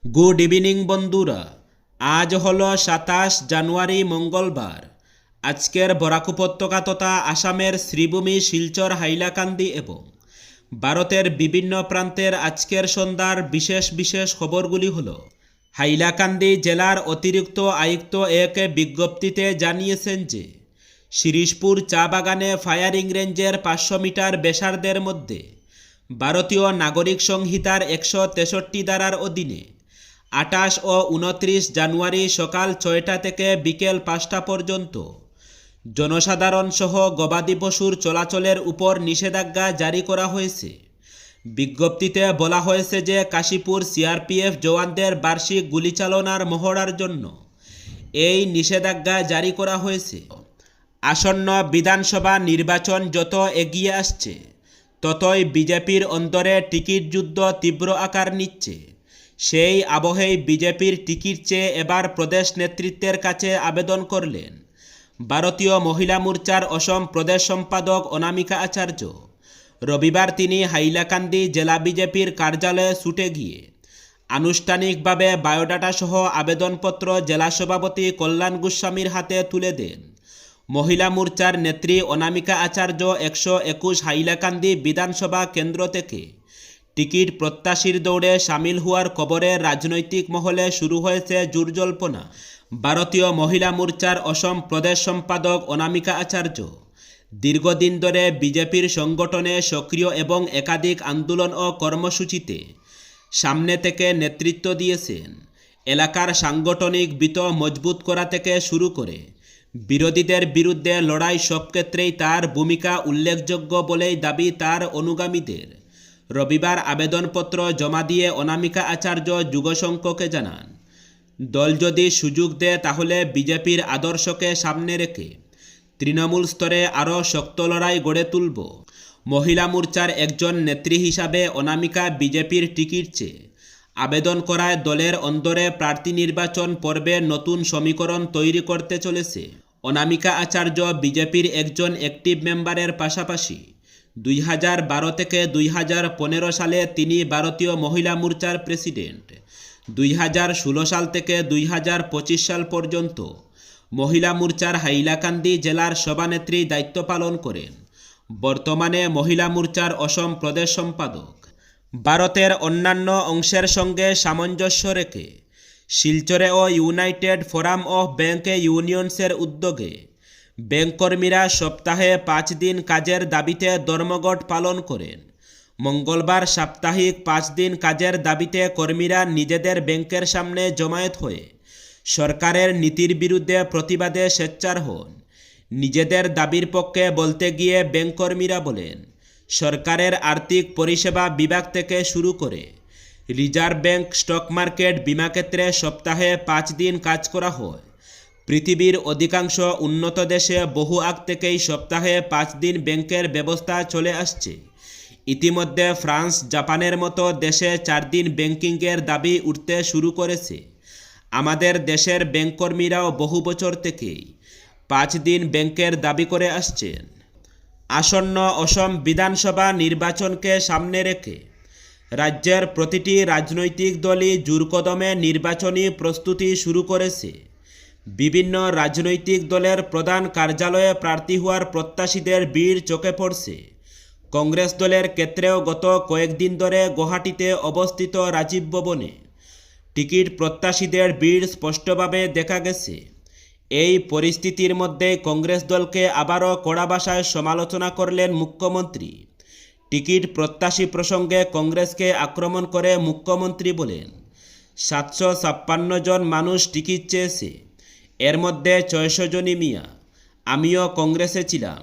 Good evening বন্ধুরা, আজ হলো 27 জানুয়ারি মঙ্গলবার। আজকের বরাক উপত্যকা তথা আসামের শ্রীভূমি, শিলচর, হাইলাকান্দি এবং ভারতের বিভিন্ন প্রান্তের আজকের সন্ধ্যার বিশেষ বিশেষ খবরগুলি হলো। হাইলাকান্দি জেলার অতিরিক্ত আয়ুক্ত এক বিজ্ঞপ্তিতে জানিয়েছেন যে শিরিশপুর চা বাগানে ফায়ারিং রেঞ্জের 500 মিটার ব্যাসার্ধের মধ্যে ভারতীয় নাগরিক সংহিতার 163 ধারার অধীনে 28 ও 29 জানুয়ারি সকাল 6টা থেকে বিকেল 5টা পর্যন্ত জনসাধারণ সহ গবাদি পশুর চলাচলের উপর নিষেধাজ্ঞা জারি করা হয়েছে। বিজ্ঞপ্তিতে বলা হয়েছে যে কাশীপুর সিআরপিএফ জওয়ানদের বার্ষিক গুলিচালনার মহড়ার জন্য এই নিষেধাজ্ঞা জারি করা হয়েছে। আসন্ন বিধানসভা নির্বাচন যত এগিয়ে আসছে ততই বিজেপির অন্তরে টিকিট যুদ্ধ তীব্র আকার নিচ্ছে। সেই আবহেই বিজেপির টিকিট চেয়ে এবার প্রদেশ নেতৃত্বের কাছে আবেদন করলেন ভারতীয় মহিলা মোর্চার অসম প্রদেশ সম্পাদক অনামিকা আচার্য। রবিবার তিনি হাইলাকান্দি জেলা বিজেপির কার্যালয়ে ছুটে গিয়ে আনুষ্ঠানিকভাবে বায়োডাটা সহ আবেদনপত্র জেলা সভাপতি কল্যাণ গোস্বামীর হাতে তুলে দেন। মহিলা মোর্চার নেত্রী অনামিকা আচার্য 121 হাইলাকান্দি বিধানসভা কেন্দ্র থেকে টিকিট প্রত্যাশীর দৌড়ে সামিল হওয়ার খবরে রাজনৈতিক মহলে শুরু হয়েছে জোরজল্পনা। ভারতীয় মহিলা মোর্চার অসম প্রদেশ সম্পাদক অনামিকা আচার্য দীর্ঘদিন ধরে বিজেপির সংগঠনে সক্রিয় এবং একাধিক আন্দোলন ও কর্মসূচিতে সামনে থেকে নেতৃত্ব দিয়েছেন। এলাকার সাংগঠনিক ভিত মজবুত করা থেকে শুরু করে বিরোধীদের বিরুদ্ধে লড়াই সব ক্ষেত্রেই তার ভূমিকা উল্লেখযোগ্য বলেই দাবি তার অনুগামীদের। রবিবার আবেদনপত্র জমা দিয়ে অনামিকা আচার্য যুগশঙ্ককে জানান, দল যদি সুযোগ দেয় তাহলে বিজেপির আদর্শকে সামনে রেখে তৃণমূল স্তরে আরও শক্ত লড়াই গড়ে তুলব। মহিলা মোর্চার একজন নেত্রী হিসাবে অনামিকা বিজেপির টিকিট চেয়ে আবেদন করায় দলের অন্দরে প্রার্থী নির্বাচন পর্বে নতুন সমীকরণ তৈরি করতে চলেছে। অনামিকা আচার্য বিজেপির একজন অ্যাক্টিভ মেম্বারের পাশাপাশি 2012 থেকে 2015 সালে তিনি ভারতীয় মহিলা মোর্চার প্রেসিডেন্ট। 2016 সাল থেকে 2025 সাল পর্যন্ত মহিলা মোর্চার হাইলাকান্দি জেলার সভানেত্রী দায়িত্ব পালন করেন। বর্তমানে মহিলা মোর্চার অসম প্রদেশ সম্পাদক। ভারতের অন্যান্য অংশের সঙ্গে সামঞ্জস্য রেখে শিলচরেও ইউনাইটেড ফোরাম অফ ব্যাংক ইউনিয়নসের উদ্যোগে ব্যাংককর্মীরা সপ্তাহে 5 দিন কাজের দাবিতে ধর্মঘট পালন করেন। মঙ্গলবার সাপ্তাহিক 5 দিন কাজের দাবিতে কর্মীরা নিজেদের ব্যাংকের সামনে জমায়েত হয়ে সরকারের নীতির বিরুদ্ধে প্রতিবাদে সোচ্চার হন। নিজেদের দাবির পক্ষে বলতে গিয়ে ব্যাংককর্মীরা বলেন, সরকারের আর্থিক পরিষেবা বিভাগ থেকে শুরু করে রিজার্ভ ব্যাংক, স্টক মার্কেট, বিমা ক্ষেত্রে সপ্তাহে 5 দিন কাজ করা হয়। পৃথিবীর অধিকাংশ উন্নত দেশে বহু আগ থেকেই সপ্তাহে 5 দিন ব্যাংকের ব্যবস্থা চলে আসছে। ইতিমধ্যে ফ্রান্স, জাপানের মতো দেশে 4 দিন ব্যাংকিংয়ের দাবি উঠতে শুরু করেছে। আমাদের দেশের ব্যাংককর্মীরাও বহু বছর থেকেই 5 দিন ব্যাংকের দাবি করে আসছেন। আসন্ন অসম বিধানসভা নির্বাচনকে সামনে রেখে রাজ্যের প্রতিটি রাজনৈতিক দলই জোরকদমে নির্বাচনী প্রস্তুতি শুরু করেছে। বিভিন্ন রাজনৈতিক দলের প্রধান কার্যালয়ে প্রার্থী হওয়ার প্রত্যাশীদের ভিড় চোখে পড়ছে। কংগ্রেস দলের ক্ষেত্রেও গত কয়েকদিন ধরে গুয়াহাটিতে অবস্থিত রাজীব ভবনে টিকিট প্রত্যাশীদের ভিড় স্পষ্টভাবে দেখা গেছে। এই পরিস্থিতির মধ্যে কংগ্রেস দলকে আবারও কড়া ভাষায় সমালোচনা করলেন মুখ্যমন্ত্রী। টিকিট প্রত্যাশী প্রসঙ্গে কংগ্রেসকে আক্রমণ করে মুখ্যমন্ত্রী বলেন, 756 জন মানুষ টিকিট চেয়েছে, এর মধ্যে 600 জনই মিয়া। আমিও কংগ্রেসে ছিলাম,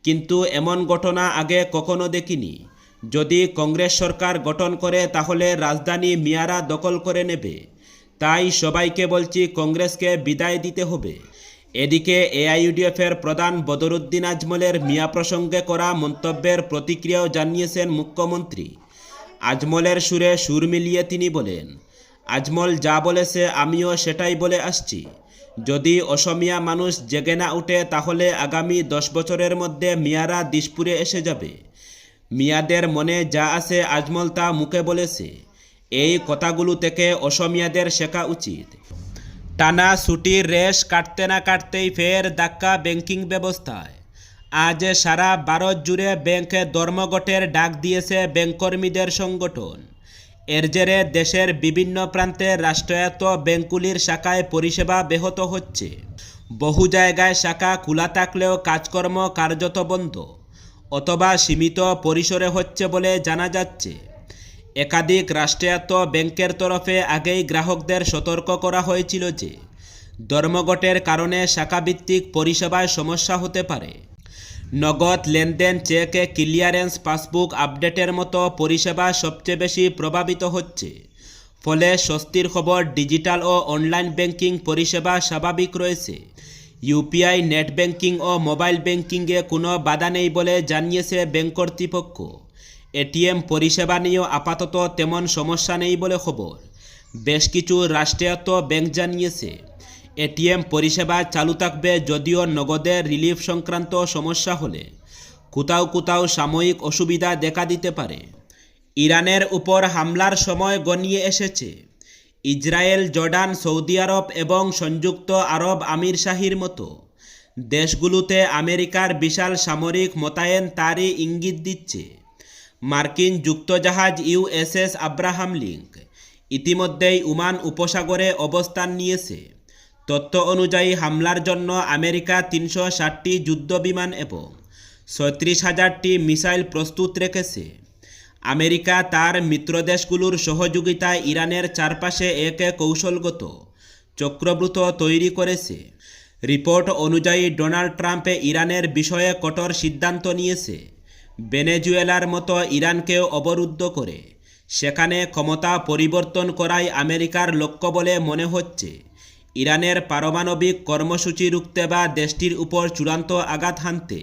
কিন্তু এমন ঘটনা আগে কখনো দেখিনি। যদি কংগ্রেস সরকার গঠন করে তাহলে রাজধানী মিয়ারা দখল করে নেবে। তাই সবাইকে বলছি, কংগ্রেসকে বিদায় দিতে হবে। এদিকে এআইইউডিএফের প্রধান বদরুদ্দিন আজমলের মিয়া প্রসঙ্গে করা মন্তব্যের প্রতিক্রিয়াও জানিয়েছেন মুখ্যমন্ত্রী। আজমলের সুরে সুর মিলিয়ে তিনি বলেন, আজমল যা বলেছে আমিও সেটাই বলে আসছি। যদি অসমিয়া মানুষ জেগে না উঠে তাহলে আগামী 10 বছরের মধ্যে মিয়ারা দিশপুরে এসে যাবে। মিয়াদের মনে যা আছে আজমল তা মুখে বলেছে। এই কথাগুলো থেকে অসমিয়াদের শেখা উচিত। টানা ছুটির রেশ কাটতে না কাটতেই ফের ধাক্কা ব্যাংকিং ব্যবস্থায়। আজ সারা ভারত জুড়ে ব্যাংকে ধর্মঘটের ডাক দিয়েছে ব্যাংককর্মীদের সংগঠন। এর জেরে দেশের বিভিন্ন প্রান্তে রাষ্ট্রায়ত্ত ব্যাংকগুলির শাখায় পরিষেবা ব্যাহত হচ্ছে। বহু জায়গায় শাখা খোলা থাকলেও কাজকর্ম কার্যত বন্ধ অথবা সীমিত পরিসরে হচ্ছে বলে জানা যাচ্ছে। একাধিক রাষ্ট্রায়ত্ত ব্যাংকের তরফে আগেই গ্রাহকদের সতর্ক করা হয়েছিল যে ধর্মঘটের কারণে শাখাভিত্তিক পরিষেবায় সমস্যা হতে পারে। নগদ লেনদেন, চেক ক্লিয়ারেন্স, পাসবুক আপডেটের মতো পরিষেবা সবচেয়ে বেশি প্রভাবিত হচ্ছে। ফলে স্বস্তির খবর, ডিজিটাল ও অনলাইন ব্যাংকিং পরিষেবা স্বাভাবিক রয়েছে। ইউপিআই, নেট ব্যাংকিং ও মোবাইল ব্যাংকিংয়ে কোনো বাধা নেই বলে জানিয়েছে ব্যাংক কর্তৃপক্ষ। এটিএম পরিষেবা নিয়েও আপাতত তেমন সমস্যা নেই বলে খবর। বেশ কিছু রাষ্ট্রায়ত্ত ব্যাংক জানিয়েছে এটিএম পরিষেবা চালু থাকবে, যদিও নগদের রিলিফ সংক্রান্ত সমস্যা হলে কোথাও কোথাও সাময়িক অসুবিধা দেখা দিতে পারে। ইরানের উপর হামলার সময় গনিয়ে এসেছে। ইসরায়েল, জর্ডান, সৌদি আরব এবং সংযুক্ত আরব আমিরশাহির মতো দেশগুলোতে আমেরিকার বিশাল সামরিক মোতায়েন তারই ইঙ্গিত দিচ্ছে। মার্কিন যুক্তজাহাজ ইউএসএস আব্রাহাম লিঙ্ক ইতিমধ্যেই ওমান উপসাগরে অবস্থান নিয়েছে। তথ্য অনুযায়ী হামলার জন্য আমেরিকা 360টি যুদ্ধবিমান এবং 36,000টি মিসাইল প্রস্তুত রেখেছে। আমেরিকা তার মিত্রদেশগুলোর সহযোগিতায় ইরানের চারপাশে এক কৌশলগত চক্রব্যূহ তৈরি করেছে। রিপোর্ট অনুযায়ী ডোনাল্ড ট্রাম্প ইরানের বিষয়ে কঠোর সিদ্ধান্ত নিয়েছে। ভেনেজুয়েলার মতো ইরানকেও অবরুদ্ধ করে সেখানে ক্ষমতা পরিবর্তন করাই আমেরিকার লক্ষ্য বলে মনে হচ্ছে। ইরানের পারমাণবিক কর্মসূচি রুখতে বা দেশটির উপর চূড়ান্ত আঘাত হানতে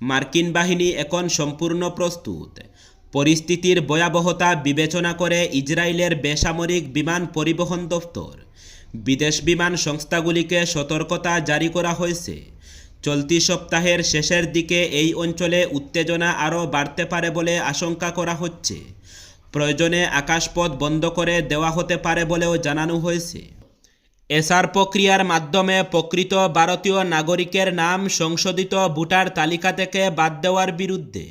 মার্কিন বাহিনী এখন সম্পূর্ণ প্রস্তুত। পরিস্থিতির ভয়াবহতা বিবেচনা করে ইসরায়েলের বেসামরিক বিমান পরিবহন দফতর বিদেশ বিমান সংস্থাগুলিকে সতর্কতা জারি করা হয়েছে। চলতি সপ্তাহের শেষের দিকে এই অঞ্চলে উত্তেজনা আরও বাড়তে পারে বলে আশঙ্কা করা হচ্ছে। প্রয়োজনে আকাশপথ বন্ধ করে দেওয়া হতে পারে বলেও জানানো হয়েছে। এসআর প্রক্রিয়ার মাধ্যমে প্রকৃত ভারতীয় নাগরিকের নাম সংশোধিত ভোটার তালিকা থেকে বাদ দেওয়ার বিরুদ্ধে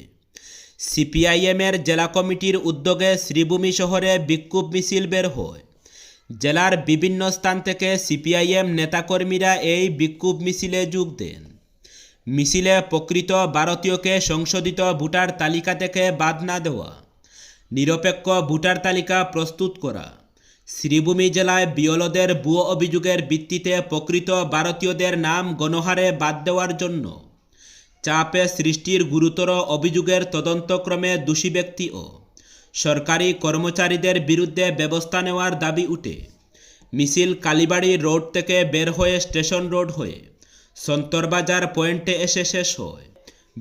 সিপিআইএমের জেলা কমিটির উদ্যোগে শ্রীভূমি শহরে বিক্ষোভ মিছিল বের হয়। জেলার বিভিন্ন স্থান থেকে সিপিআইএম নেতাকর্মীরা এই বিক্ষোভ মিছিলে যোগ দেন। মিছিলে প্রকৃত ভারতীয়কে সংশোধিত ভোটার তালিকা থেকে বাদ না দেওয়া, নিরপেক্ষ ভোটার তালিকা প্রস্তুত করা, শ্রীভূমি জেলায় বিএলওদের ভুয়ো অভিযোগের ভিত্তিতে প্রকৃত ভারতীয়দের নাম গণহারে বাদ দেওয়ার জন্য চাপে সৃষ্টির গুরুতর অভিযোগের তদন্তক্রমে দোষী ব্যক্তি ও সরকারি কর্মচারীদের বিরুদ্ধে ব্যবস্থা নেওয়ার দাবি উঠে মিছিল কালীবাড়ি রোড থেকে বের হয়ে স্টেশন রোড হয়ে সন্তরবাজার পয়েন্টে এসে শেষ হয়।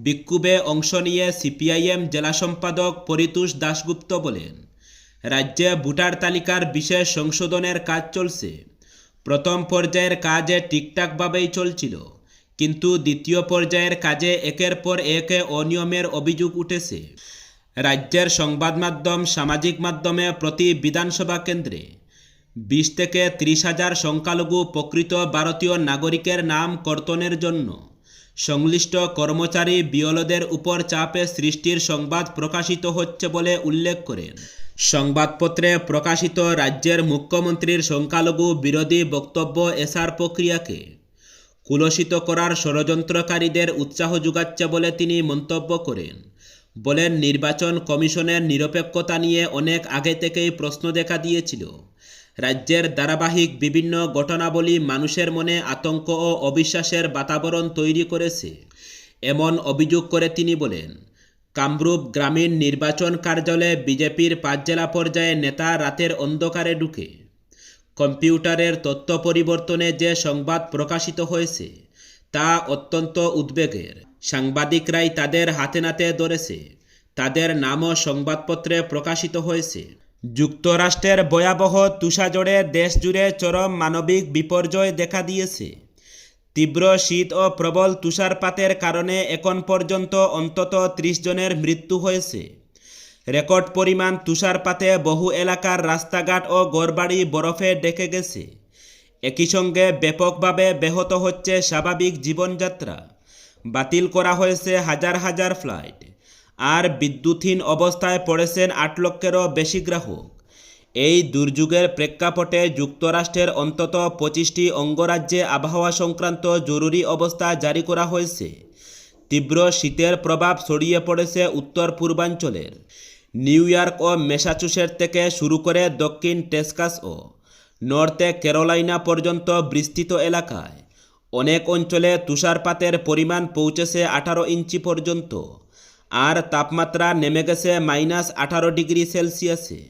বিক্ষোভে অংশ নিয়ে সিপিআইএম জেলা সম্পাদক পরিতোষ দাশগুপ্ত বলেন, রাজ্যে ভোটার তালিকার বিশেষ সংশোধনের কাজ চলছে। প্রথম পর্যায়ের কাজে ঠিকঠাকভাবেই চলছিল, কিন্তু দ্বিতীয় পর্যায়ের কাজে একের পর এক অনিয়মের অভিযোগ উঠেছে। রাজ্যের সংবাদ মাধ্যম, সামাজিক মাধ্যমে প্রতি বিধানসভা কেন্দ্রে 20 থেকে 30,000 সংখ্যালঘু প্রকৃত ভারতীয় নাগরিকের নাম কর্তনের জন্য সংশ্লিষ্ট কর্মচারী বিএলওদের উপর চাপে সৃষ্টির সংবাদ প্রকাশিত হচ্ছে বলে উল্লেখ করেন। সংবাদপত্রে প্রকাশিত রাজ্যের মুখ্যমন্ত্রীর সংখ্যালঘু বিরোধী বক্তব্য এসআর প্রক্রিয়াকে কুলসিত করার ষড়যন্ত্রকারীদের উৎসাহ যোগাচ্ছে বলে তিনি মন্তব্য করেন। বলেন, নির্বাচন কমিশনের নিরপেক্ষতা নিয়ে অনেক আগে থেকেই প্রশ্ন দেখা দিয়েছিল। রাজ্যের ধারাবাহিক বিভিন্ন ঘটনাবলী মানুষের মনে আতঙ্ক ও অবিশ্বাসের বাতাবরণ তৈরি করেছে। এমন অভিযোগ করে তিনি বলেন, কামরূপ গ্রামীণ নির্বাচন কার্যালয়ে বিজেপির 5 জেলা পর্যায়ে নেতা রাতের অন্ধকারে ঢুকে কম্পিউটারের তথ্য পরিবর্তনে যে সংবাদ প্রকাশিত হয়েছে তা অত্যন্ত উদ্বেগের। সাংবাদিকরাই তাদের হাতে নাতে ধরেছে, তাদের নামও সংবাদপত্রে প্রকাশিত হয়েছে। যুক্তরাষ্ট্রের ভয়াবহ তুষাঝড়ে দেশজুড়ে চরম মানবিক বিপর্যয় দেখা দিয়েছে। তীব্র শীত ও প্রবল তুষারপাতের কারণে এখন পর্যন্ত অন্তত 30 জনের মৃত্যু হয়েছে। রেকর্ড পরিমাণ তুষারপাতে বহু এলাকার রাস্তাঘাট ও ঘরবাড়ি বরফে ঢেকে গেছে। একই সঙ্গে ব্যাপকভাবে ব্যাহত হচ্ছে স্বাভাবিক জীবনযাত্রা। বাতিল করা হয়েছে হাজার হাজার ফ্লাইট, আর বিদ্যুৎহীন অবস্থায় পড়েছেন 8 লক্ষেরও বেশি গ্রাহক। এই দুর্যোগের প্রেক্ষাপটে যুক্তরাষ্ট্রের অন্তত 25টি অঙ্গরাজ্যে আবহাওয়া সংক্রান্ত জরুরি অবস্থা জারি করা হয়েছে। তীব্র শীতের প্রভাব ছড়িয়ে পড়েছে উত্তর পূর্বাঞ্চলের নিউ ইয়র্ক ও ম্যাসাচুসেটস থেকে শুরু করে দক্ষিণ টেক্সাস ও নর্থে ক্যারোলাইনা পর্যন্ত বিস্তৃত এলাকায়। অনেক অঞ্চলে তুষারপাতের পরিমাণ পৌঁছেছে 18 ইঞ্চি পর্যন্ত, আর তাপমাত্রা নেমে গেছে -18 ডিগ্রি সেলসিয়াসে।